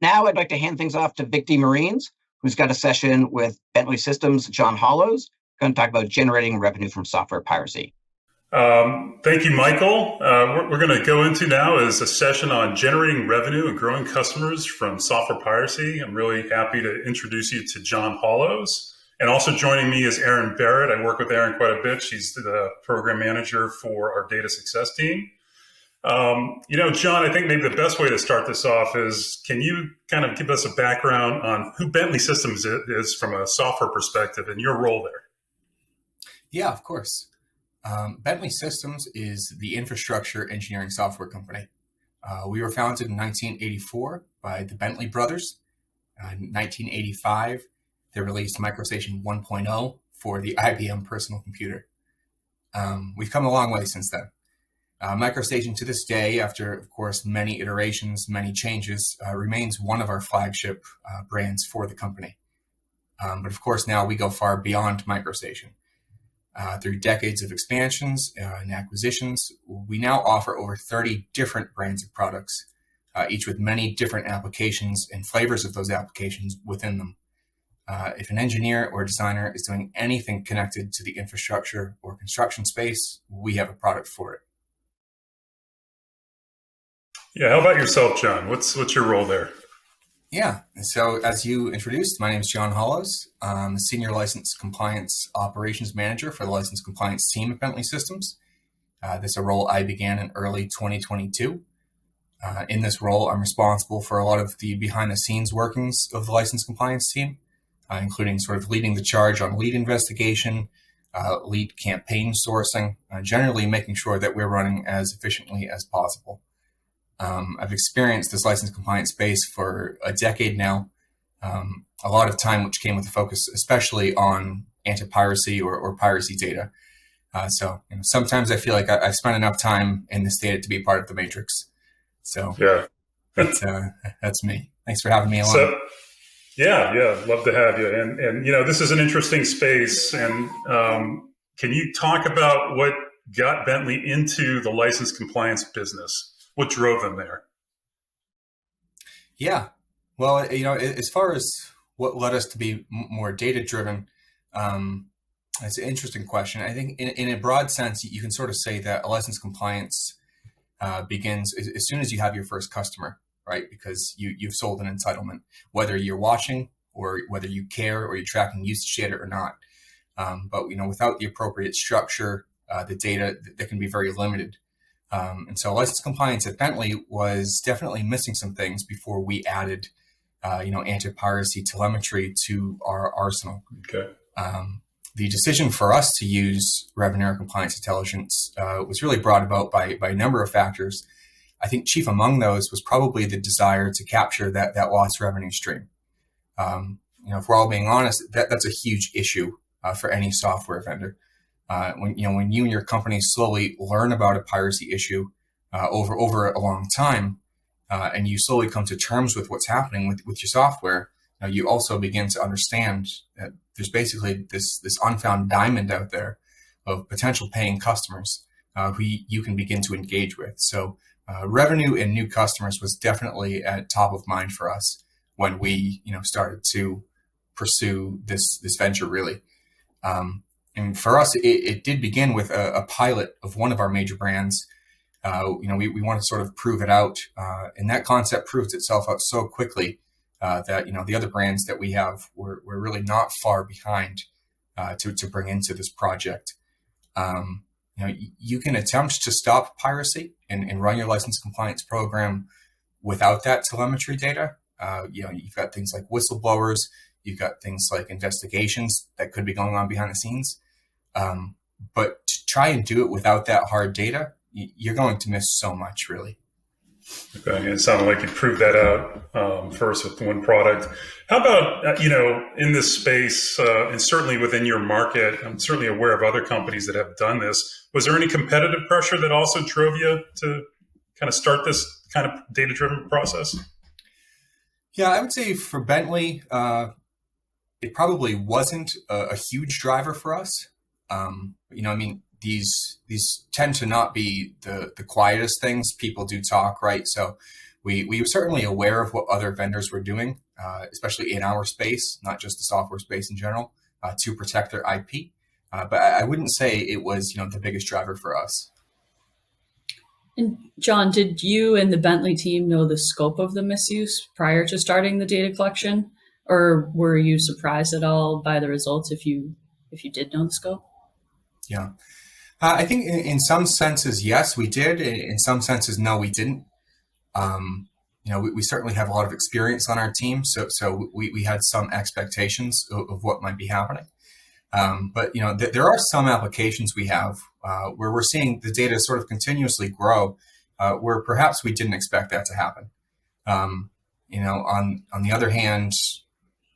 Now I'd like to hand things off to Vic D. Marines, who's got a session with Bentley Systems' John Hollows, going to talk about generating revenue from software piracy. Thank you, Michael. What we're going to go into now is a session on generating revenue and growing customers from software piracy. I'm really happy to introduce you to John Hollows. And also joining me is Erin Barrett. I work with Erin quite a bit. She's the program manager for our data success team. John, I think maybe the best way to start this off is, can you kind of give us a background on who Bentley Systems is from a software perspective and your role there? Yeah, of course. Bentley Systems is the infrastructure engineering software company. We were founded in 1984 by the Bentley brothers. In 1985, they released MicroStation 1.0 for the IBM personal computer. We've come a long way since then. MicroStation to this day, after, of course, many iterations, many changes, remains one of our flagship brands for the company. But of course, now we go far beyond MicroStation. Through decades of expansions and acquisitions, we now offer over 30 different brands of products, each with many different applications and flavors of those applications within them. If an engineer or designer is doing anything connected to the infrastructure or construction space, we have a product for it. Yeah, how about yourself, John? What's your role there? Yeah, so as you introduced, my name is John Hollows. I'm the Senior License Compliance Operations Manager for the License Compliance team at Bentley Systems. This is a role I began in early 2022. In this role, I'm responsible for a lot of the behind-the-scenes workings of the License Compliance team, including sort of leading the charge on lead investigation, lead campaign sourcing, generally making sure that we're running as efficiently as possible. I've experienced this license compliance space for a decade now, a lot of time which came with a focus especially on anti-piracy or piracy data. Sometimes I feel like I've spent enough time in this data to be part of the matrix. So yeah, that's me. Thanks for having me along. So, yeah, love to have you. And this is an interesting space. And can you talk about what got Bentley into the license compliance business? What drove them there? Yeah, well, as far as what led us to be more data-driven, it's an interesting question. I think in a broad sense, you can sort of say that a license compliance begins as soon as you have your first customer, right? Because you've sold an entitlement, whether you're watching or whether you care or you're tracking usage data or not. But without the appropriate structure, the data that can be very limited. And so license compliance at Bentley was definitely missing some things before we added, anti-piracy telemetry to our arsenal. Okay. The decision for us to use Revenera compliance intelligence was really brought about by a number of factors. I think chief among those was probably the desire to capture that lost revenue stream. If we're all being honest, that's a huge issue for any software vendor. When you and your company slowly learn about a piracy issue over a long time, and you slowly come to terms with what's happening with your software, you also begin to understand that there's basically this unfound diamond out there of potential paying customers who you can begin to engage with. So revenue and new customers was definitely at top of mind for us when we started to pursue this venture really. And for us, it did begin with a pilot of one of our major brands. We want to sort of prove it out. And that concept proved itself out so quickly that, the other brands that we have were really not far behind to bring into this project. You can attempt to stop piracy and run your license compliance program without that telemetry data. You've got things like whistleblowers. You've got things like investigations that could be going on behind the scenes. But to try and do it without that hard data, you're going to miss so much, really. Okay, it sounded like you proved that out first with one product. How about, in this space, and certainly within your market, I'm certainly aware of other companies that have done this. Was there any competitive pressure that also drove you to kind of start this kind of data-driven process? Yeah, I would say for Bentley, it probably wasn't a huge driver for us. These tend to not be the quietest things. People do talk, right? So We were certainly aware of what other vendors were doing, especially in our space, not just the software space in general, to protect their IP. But I wouldn't say it was, the biggest driver for us. And John, did you and the Bentley team know the scope of the misuse prior to starting the data collection, or were you surprised at all by the results if you did know the scope? Yeah, I think in some senses, yes, we did. In some senses, no, we didn't. We certainly have a lot of experience on our team, so we had some expectations of what might be happening. But there are some applications we have where we're seeing the data sort of continuously grow, where perhaps we didn't expect that to happen. On the other hand,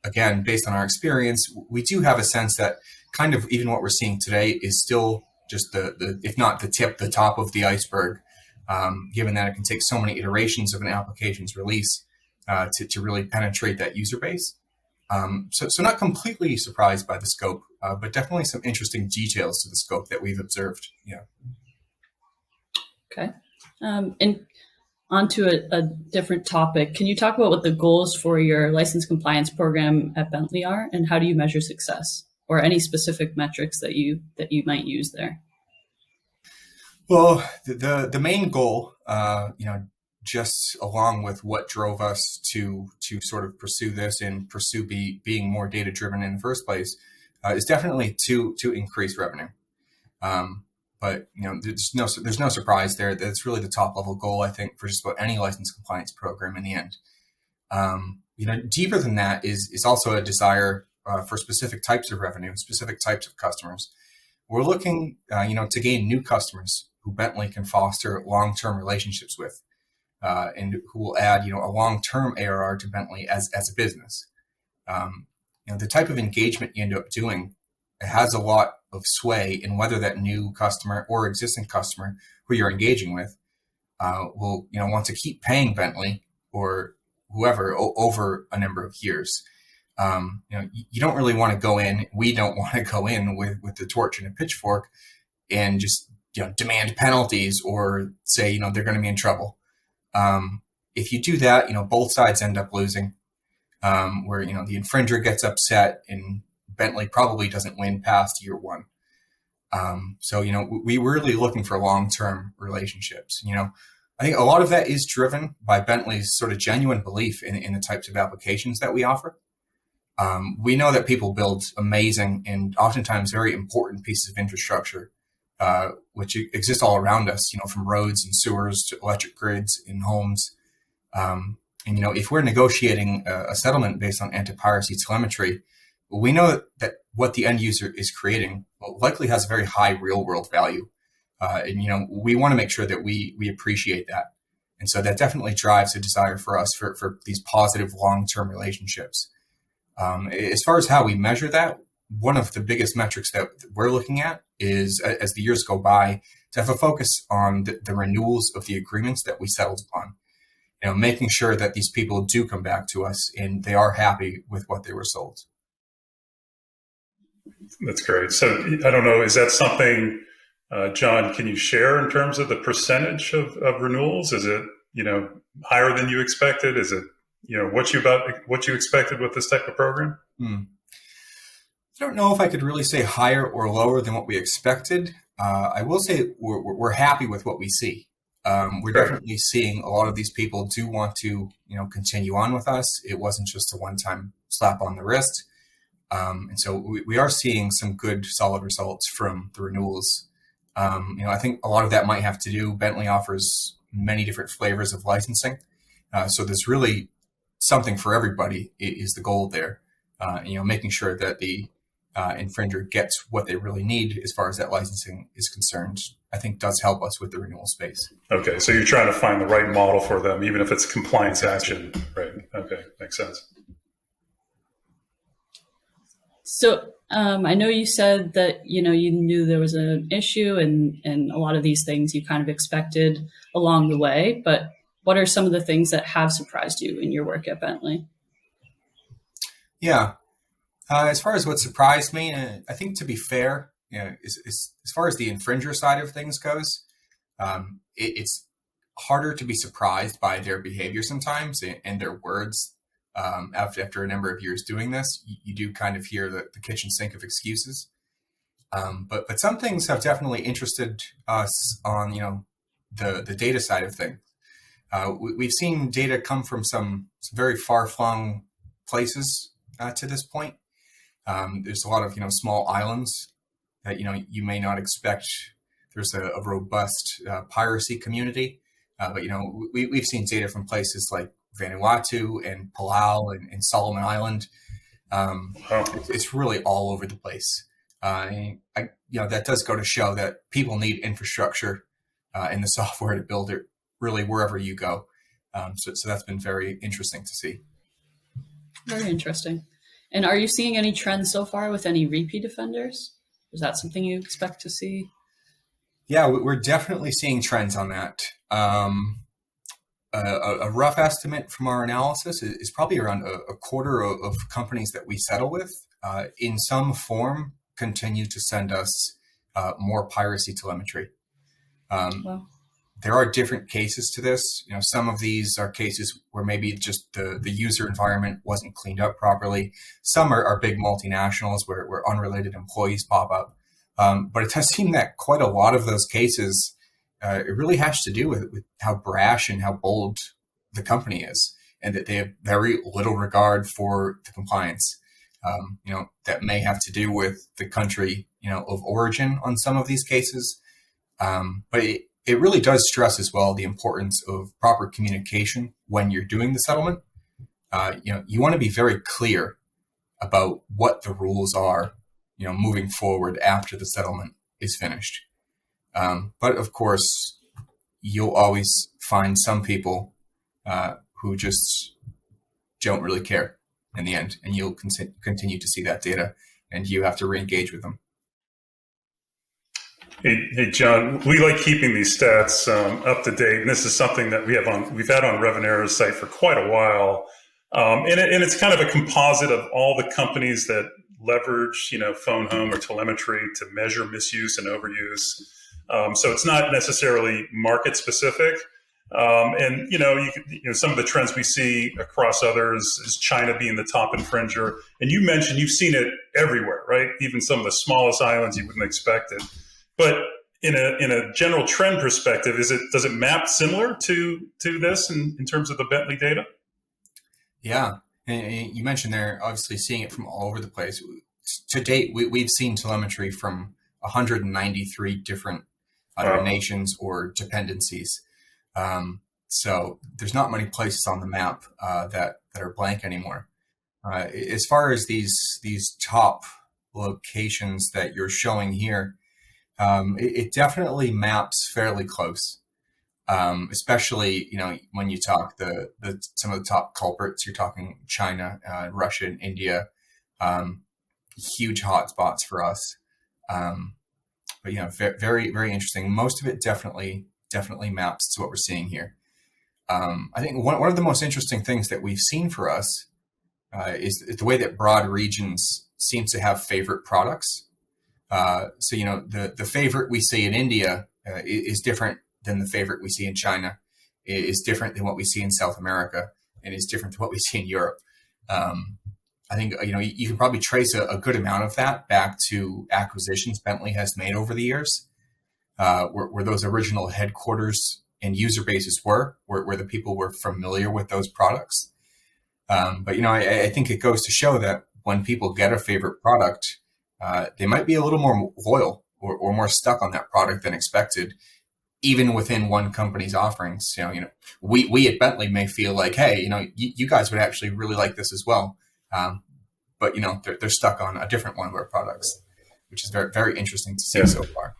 again, based on our experience, we do have a sense that kind of even what we're seeing today is still just the if not the top of the iceberg, given that it can take so many iterations of an application's release to really penetrate that user base. So not completely surprised by the scope, but definitely some interesting details to the scope that we've observed. Yeah. Okay. And onto a different topic. Can you talk about what the goals for your license compliance program at Bentley are, and how do you measure success, or any specific metrics that you might use there? Well, the main goal, just along with what drove us to sort of pursue this and pursue being more data driven in the first place, is definitely to increase revenue. But there's no surprise there. That's really the top level goal, I think, for just about any license compliance program in the end. Deeper than that is also a desire for specific types of revenue, specific types of customers. We're looking, to gain new customers who Bentley can foster long-term relationships with, and who will add, a long-term ARR to Bentley as a business. The type of engagement you end up doing has a lot of sway in whether that new customer or existing customer who you're engaging with will, want to keep paying Bentley or whoever over a number of years. You don't really want to go in. We don't want to go in with the torch and a pitchfork and just demand penalties or say they're going to be in trouble. If you do that, both sides end up losing. Where the infringer gets upset and Bentley probably doesn't win past year one. So we were really looking for long-term relationships. I think a lot of that is driven by Bentley's sort of genuine belief in the types of applications that we offer. We know that people build amazing and oftentimes very important pieces of infrastructure, which exist all around us, from roads and sewers to electric grids in homes. And if we're negotiating a settlement based on anti-piracy telemetry, we know that what the end user is creating likely has a very high real world value. And we want to make sure that we appreciate that. And so that definitely drives a desire for us for these positive long-term relationships. As far as how we measure that, one of the biggest metrics that we're looking at is, as the years go by, to have a focus on the renewals of the agreements that we settled upon. Making sure that these people do come back to us and they are happy with what they were sold. That's great. So I don't know, is that something, John, can you share in terms of the percentage of renewals? Is it, higher than you expected? Is it, what you expected with this type of program? I don't know if I could really say higher or lower than what we expected. I will say we're happy with what we see. We're definitely seeing a lot of these people do want to, continue on with us. It wasn't just a one-time slap on the wrist. And so we are seeing some good, solid results from the renewals. I think a lot of that might have to do, Bentley offers many different flavors of licensing. So there's really something for everybody is the goal there. Making sure that the infringer gets what they really need as far as that licensing is concerned, I think does help us with the renewal space. Okay, so you're trying to find the right model for them, even if it's compliance action, right? Okay, makes sense. So I know you said that, you knew there was an issue and a lot of these things you kind of expected along the way, but what are some of the things that have surprised you in your work at Bentley? Yeah. As far as what surprised me, I think to be fair, as far as the infringer side of things goes, it's harder to be surprised by their behavior sometimes and their words. After a number of years doing this, you do kind of hear the kitchen sink of excuses. But some things have definitely interested us on, the data side of things. We've seen data come from some very far-flung places to this point. There's a lot of, small islands that, you may not expect. There's a robust piracy community. But, we've seen data from places like Vanuatu and Palau and Solomon Island. It's really all over the place. That does go to show that people need infrastructure in the software to build it really wherever you go. So that's been very interesting to see. Very interesting. And are you seeing any trends so far with any repeat offenders? Is that something you expect to see? Yeah, we're definitely seeing trends on that. A rough estimate from our analysis is probably around a quarter of companies that we settle with in some form continue to send us more piracy telemetry. Wow. There are different cases to this. Some of these are cases where maybe just the user environment wasn't cleaned up properly. Some are big multinationals where unrelated employees pop up. But it does seem that quite a lot of those cases, it really has to do with how brash and how bold the company is, and that they have very little regard for the compliance. That may have to do with the country, of origin on some of these cases. But it really does stress as well the importance of proper communication when you're doing the settlement. You want to be very clear about what the rules are, moving forward after the settlement is finished. But of course, you'll always find some people who just don't really care in the end, and you'll continue to see that data, and you have to re-engage with them. Hey, John, we like keeping these stats up to date, and this is something that we've had on Revenera's site for quite a while, and it's kind of a composite of all the companies that leverage, phone home or telemetry to measure misuse and overuse. So it's not necessarily market specific, and some of the trends we see across others is China being the top infringer, and you mentioned you've seen it everywhere, right? Even some of the smallest islands you wouldn't expect it. But in a general trend perspective, does it map similar to this in terms of the Bentley data? Yeah, and you mentioned they're obviously seeing it from all over the place. To date, we've seen telemetry from 193 different either nations or dependencies. So there's not many places on the map that are blank anymore. As far as these top locations that you're showing here, it definitely maps fairly close, especially when you talk some of the top culprits. You're talking China, Russia, and India, huge hotspots for us. But very, very interesting. Most of it definitely maps to what we're seeing here. I think one of the most interesting things that we've seen for us is the way that broad regions seem to have favorite products. So the favorite we see in India is different than the favorite we see in China, is different than what we see in South America, and is different than what we see in Europe. I think you can probably trace a good amount of that back to acquisitions Bentley has made over the years, where those original headquarters and user bases where the people were familiar with those products. But I think it goes to show that when people get a favorite product, they might be a little more loyal or more stuck on that product than expected, even within one company's offerings. We at Bentley may feel like, hey, you guys would actually really like this as well. But they're stuck on a different one of our products, which is very, very interesting to see so far.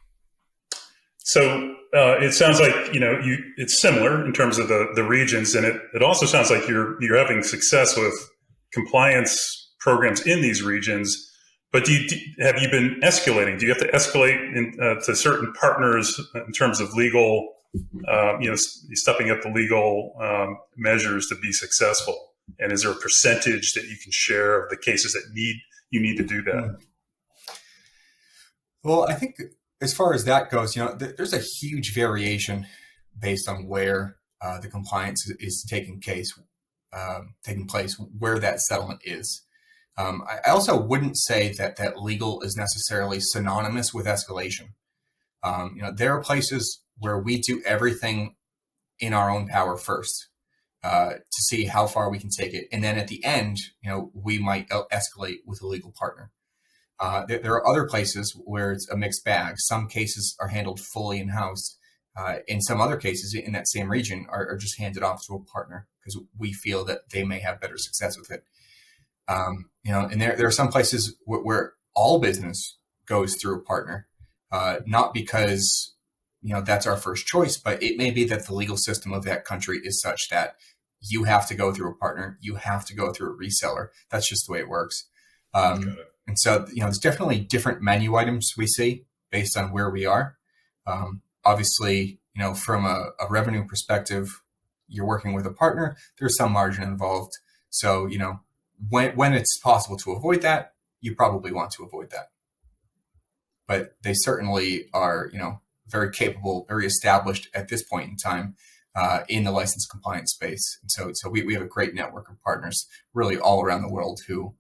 So it sounds like it's similar in terms of the regions, and it also sounds like you're having success with compliance programs in these regions. But have you been escalating? Do you have to escalate to certain partners in terms of legal, stepping up the legal measures to be successful? And is there a percentage that you can share of the cases that you need to do that? Well, I think as far as that goes, there's a huge variation based on where the compliance is taking place, where that settlement is. I also wouldn't say that legal is necessarily synonymous with escalation. There are places where we do everything in our own power first to see how far we can take it, and then at the end, we might escalate with a legal partner. There are other places where it's a mixed bag. Some cases are handled fully in-house. In some other cases in that same region are just handed off to a partner because we feel that they may have better success with it. And there are some places where all business goes through a partner, not because, that's our first choice, but it may be that the legal system of that country is such that you have to go through a partner, you have to go through a reseller. That's just the way it works. And so, there's definitely different menu items we see based on where we are. Obviously, from a revenue perspective, you're working with a partner, there's some margin involved. So, when it's possible to avoid that, you probably want to avoid that. But they certainly are, very capable, very established at this point in time in the license compliance space. And so we have a great network of partners really all around the world who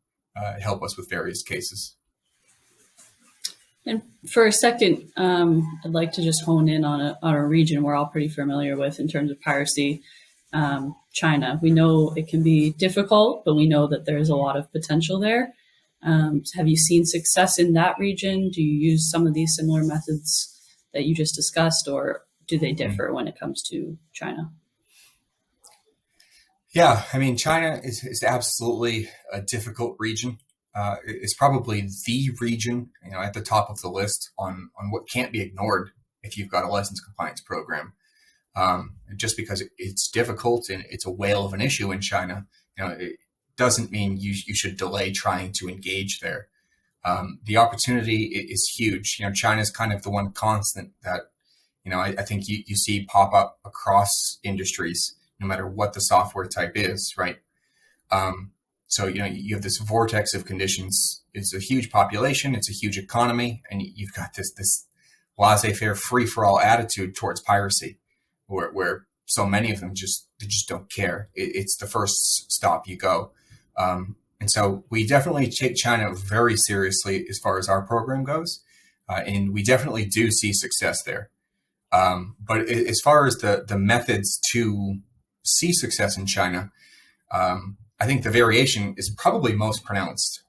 help us with various cases. And for a second, I'd like to just hone in on a region we're all pretty familiar with in terms of piracy, China. We know it can be difficult, but we know that there's a lot of potential there. Have you seen success in that region? Do you use some of these similar methods that you just discussed, or do they differ when it comes to China? Yeah, China is absolutely a difficult region. It's probably the region, at the top of the list on what can't be ignored if you've got a license compliance program. Just because it's difficult and it's a whale of an issue in China, it doesn't mean you should delay trying to engage there. The opportunity is huge. China's kind of the one constant that, I think you see pop up across industries, no matter what the software type is, right? So, you have this vortex of conditions. It's a huge population. It's a huge economy. And you've got this laissez-faire, free-for-all attitude towards piracy, where so many of them just don't care. It's the first stop you go. And so we definitely take China very seriously as far as our program goes. And we definitely do see success there. But as far as the methods to see success in China, I think the variation is probably most pronounced.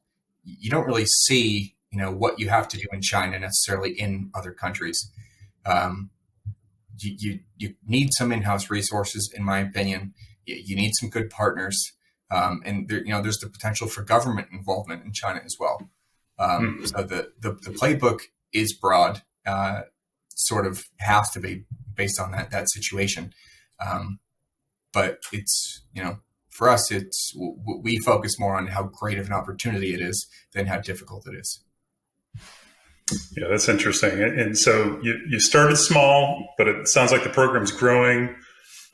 You don't really see, what you have to do in China necessarily in other countries. You need some in-house resources, in my opinion. You need some good partners. And there's the potential for government involvement in China as well. So the playbook is broad, sort of has to be based on that situation. But it's, for us, we focus more on how great of an opportunity it is than how difficult it is. Yeah, that's interesting. And so you started small, but it sounds like the program's growing.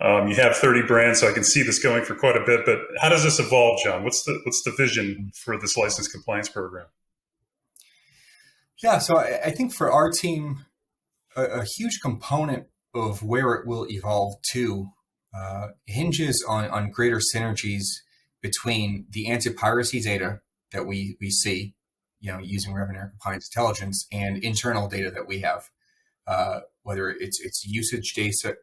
You have 30 brands, so I can see this going for quite a bit. But how does this evolve, John? What's the vision for this license compliance program? Yeah, so I think for our team, a huge component of where it will evolve to hinges on greater synergies between the anti-piracy data that we see, using Revenera compliance intelligence, and internal data that we have, whether it's usage data,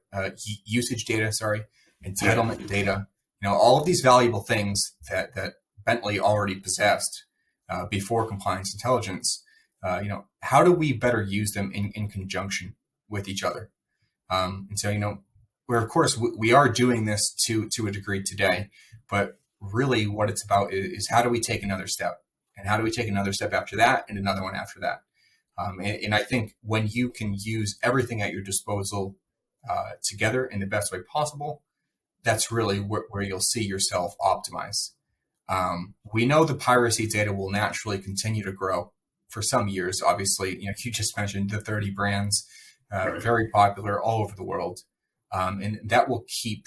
entitlement data, all of these valuable things that Bentley already possessed before compliance intelligence. How do we better use them in conjunction with each other? And so, where of course we are doing this to a degree today, but really what it's about is how do we take another step, and how do we take another step after that, and another one after that. And I think when you can use everything at your disposal together in the best way possible, that's really where you'll see yourself optimize. We know the piracy data will naturally continue to grow for some years. Obviously, you just mentioned the 30 brands, very popular all over the world. And that will keep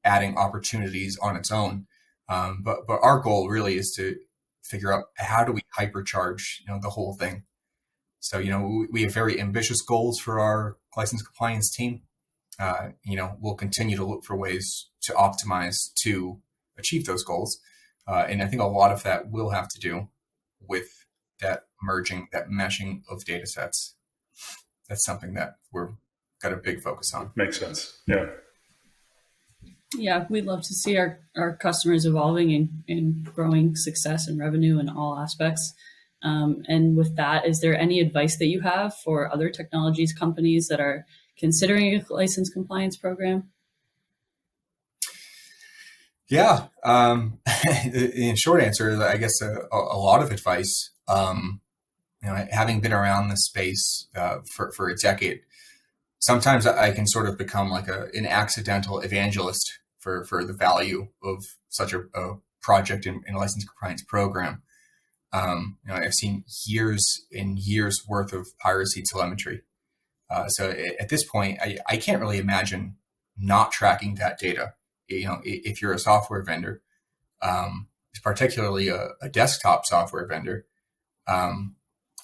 adding opportunities on its own. But our goal really is to figure out how do we hypercharge, the whole thing. So, we have very ambitious goals for our license compliance team. we'll continue to look for ways to optimize to achieve those goals. And I think a lot of that will have to do with that merging, that meshing of data sets. That's something that we're got a big focus on. Makes sense. Yeah. Yeah, we'd love to see our customers evolving and growing success and revenue in all aspects. And with that, is there any advice that you have for other technologies companies that are considering a license compliance program? Yeah. In short answer, I guess a lot of advice. Having been around this space for a decade, sometimes I can sort of become like an accidental evangelist for the value of such a project in a license compliance program. I've seen years and years worth of piracy telemetry. So at this point, I can't really imagine not tracking that data. If you're a software vendor, particularly a desktop software vendor,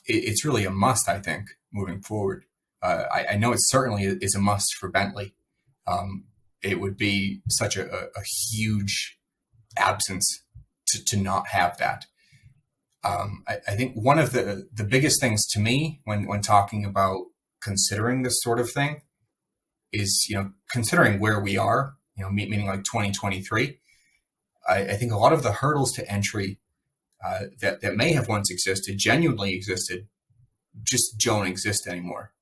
it's really a must, I think, moving forward. I know it certainly is a must for Bentley. It would be such a huge absence to not have that. I think one of the biggest things to me when talking about considering this sort of thing is, considering where we are, meaning like 2023, I think a lot of the hurdles to entry that may have once existed, genuinely existed, just don't exist anymore.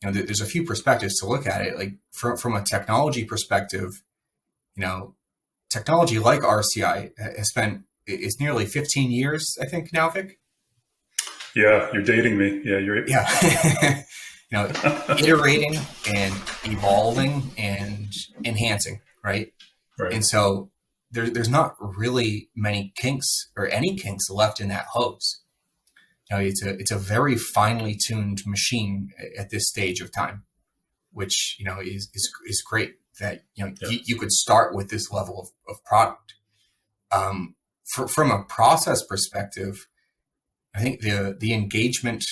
There's a few perspectives to look at it. Like from a technology perspective, technology like RCI has spent, it's nearly 15 years, I think now, Vic. Yeah, you're dating me. Yeah, you're. Yeah. Iterating and evolving and enhancing, right? Right. And so there's not really many kinks or any kinks left in that hose. It's a very finely tuned machine at this stage of time, which is great that you could start with this level of product. From a process perspective, I think the engagement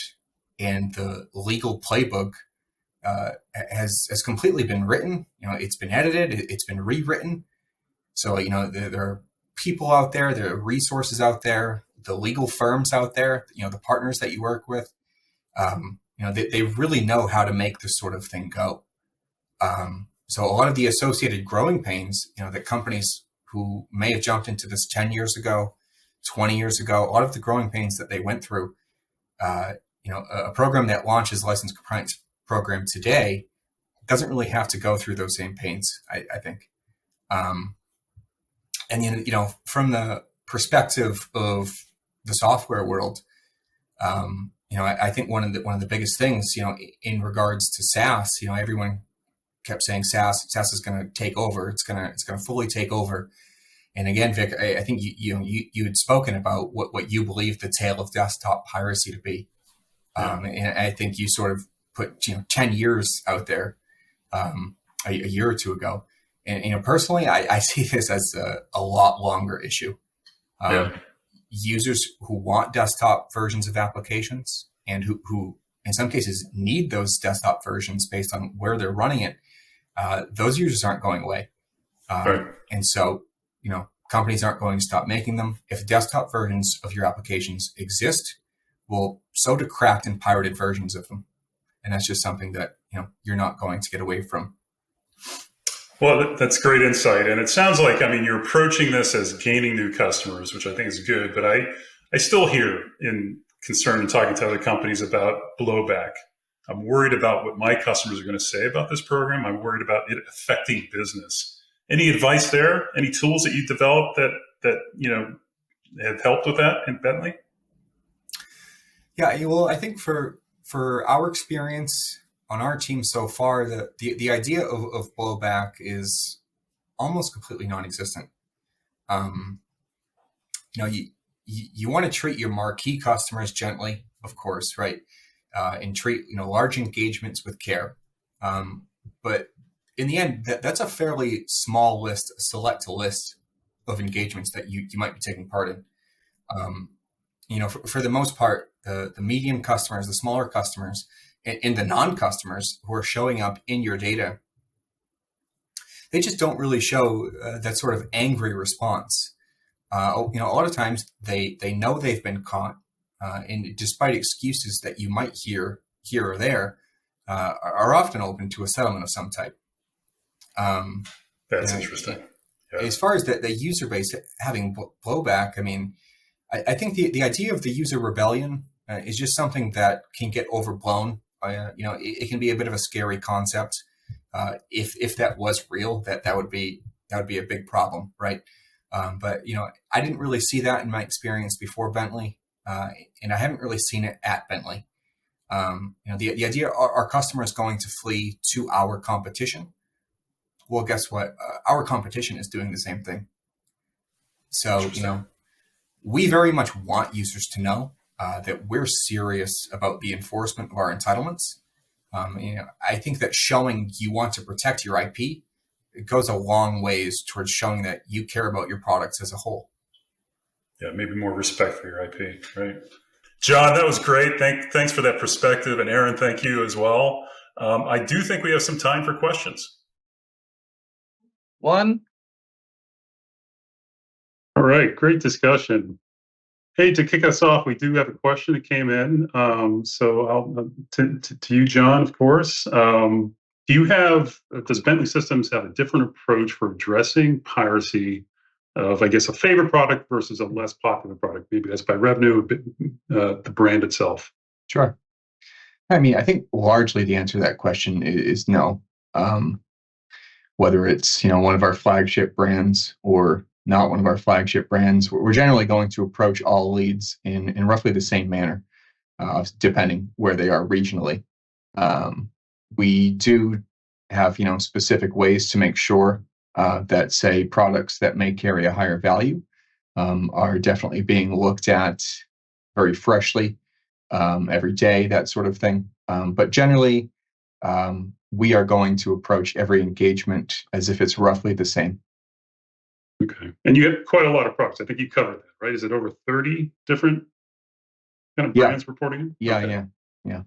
and the legal playbook has completely been written. It's been edited, it's been rewritten. So there are people out there, there are resources out there, the legal firms out there, the partners that you work with, they really know how to make this sort of thing go. So a lot of the associated growing pains, that companies who may have jumped into this 10 years ago, 20 years ago, a lot of the growing pains that they went through, a program that launches license compliance program today doesn't really have to go through those same pains, I think. And from the perspective of the software world, I think one of the biggest things, in regards to SaaS, everyone kept saying SaaS is going to take over. It's going to fully take over. And again, Vic, I think you had spoken about what you believe the tale of desktop piracy to be. And I think you sort of put 10 years out there a year or two ago. And personally, I see this as a lot longer issue. Users who want desktop versions of applications and who in some cases need those desktop versions based on where they're running it, those users aren't going away. Right. And so, companies aren't going to stop making them. If desktop versions of your applications exist, well, so do cracked and pirated versions of them. And that's just something that, you're not going to get away from. Well, that's great insight. And it sounds like, you're approaching this as gaining new customers, which I think is good. But I still hear in concern in talking to other companies about blowback. I'm worried about what my customers are going to say about this program. I'm worried about it affecting business. Any advice there? Any tools that you developed that have helped with that in Bentley? Yeah, well, I think for our experience on our team so far, the idea of blowback is almost completely non-existent. You want to treat your marquee customers gently, of course, right? And treat large engagements with care. But in the end, that's a fairly small list, a select list of engagements that you might be taking part in. For the most part, the medium customers, the smaller customers, in the non-customers who are showing up in your data, they just don't really show that sort of angry response. A lot of times they know they've been caught, and despite excuses that you might hear here or there, are often open to a settlement of some type. That's interesting. Yeah. As far as the user base having blowback, I mean, I think the idea of the user rebellion is just something that can get overblown. It can be a bit of a scary concept. If that was real, that would be a big problem, right? But I didn't really see that in my experience before Bentley, and I haven't really seen it at Bentley. The idea our customer is going to flee to our competition. Well, guess what? Our competition is doing the same thing. So we very much want users to know that we're serious about the enforcement of our entitlements. I think that showing you want to protect your IP, it goes a long ways towards showing that you care about your products as a whole. Yeah, maybe more respect for your IP, right? John, that was great. Thanks for that perspective. And Aaron, thank you as well. I do think we have some time for questions. One. All right, great discussion. Hey, to kick us off, we do have a question that came in. So I'll to you, John, of course. Does Bentley Systems have a different approach for addressing piracy of, I guess, a favorite product versus a less popular product? Maybe that's by revenue, the brand itself. Sure. I mean, I think largely the answer to that question is no. Whether it's one of our flagship brands or not one of our flagship brands, we're generally going to approach all leads in roughly the same manner, depending where they are regionally. We do have specific ways to make sure that, say, products that may carry a higher value are definitely being looked at very freshly every day, that sort of thing. But generally, we are going to approach every engagement as if it's roughly the same. Okay. And you have quite a lot of products. I think you covered that, right? Is it over 30 different kind of brands reporting in? Yeah, okay. Yeah.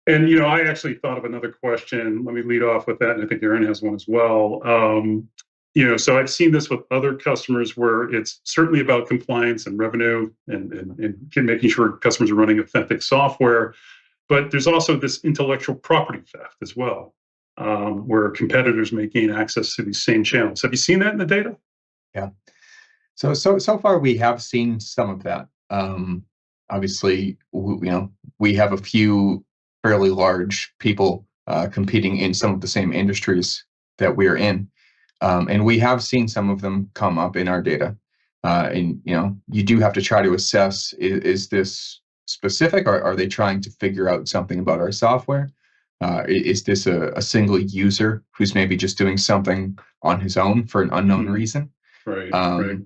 And, I actually thought of another question. Let me lead off with that. And I think Aaron has one as well. So I've seen this with other customers where it's certainly about compliance and revenue and making sure customers are running authentic software. But there's also this intellectual property theft as well, where competitors may gain access to these same channels. Have you seen that in the data? Yeah. So far we have seen some of that. Obviously, we have a few fairly large people competing in some of the same industries that we're in, and we have seen some of them come up in our data. And you do have to try to assess: is this specific, or are they trying to figure out something about our software? Is this a single user who's maybe just doing something on his own for an unknown reason? Right.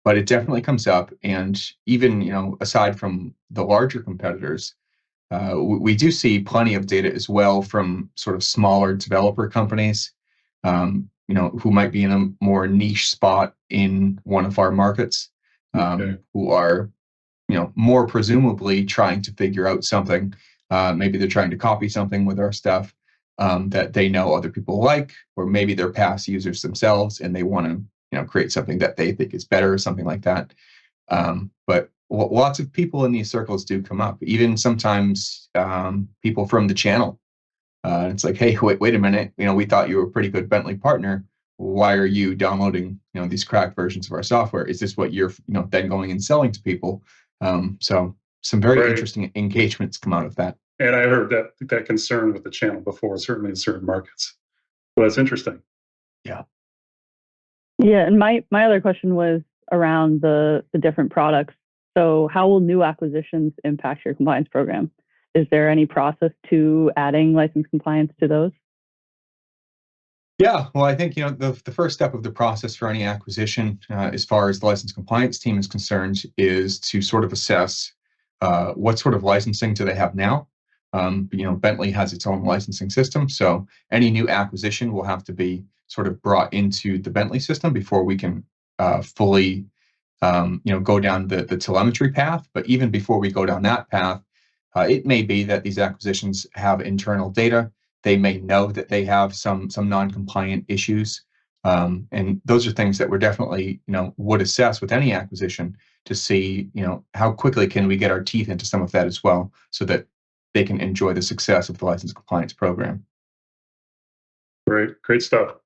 But it definitely comes up. And even, aside from the larger competitors, we do see plenty of data as well from sort of smaller developer companies, who might be in a more niche spot in one of our markets, who are more presumably trying to figure out something. Maybe they're trying to copy something with our stuff that they know other people like, or maybe they're past users themselves and they want to, create something that they think is better or something like that. But lots of people in these circles do come up. Even sometimes people from the channel. It's like, hey, wait a minute. We thought you were a pretty good Bentley partner. Why are you downloading, these cracked versions of our software? Is this what you're, then going and selling to people? So some very interesting engagements come out of that. And I heard that concern with the channel before, certainly in certain markets. Well, that's interesting. Yeah. Yeah, and my other question was around the different products. So how will new acquisitions impact your compliance program? Is there any process to adding license compliance to those? Yeah, well, I think the first step of the process for any acquisition, as far as the license compliance team is concerned, is to sort of assess what sort of licensing do they have now. Bentley has its own licensing system, so any new acquisition will have to be sort of brought into the Bentley system before we can fully, go down the telemetry path. But even before we go down that path, It may be that these acquisitions have internal data. They may know that they have some non-compliant issues. And those are things that we're definitely, would assess with any acquisition to see, how quickly can we get our teeth into some of that as well, so that they can enjoy the success of the license compliance program. Great stuff.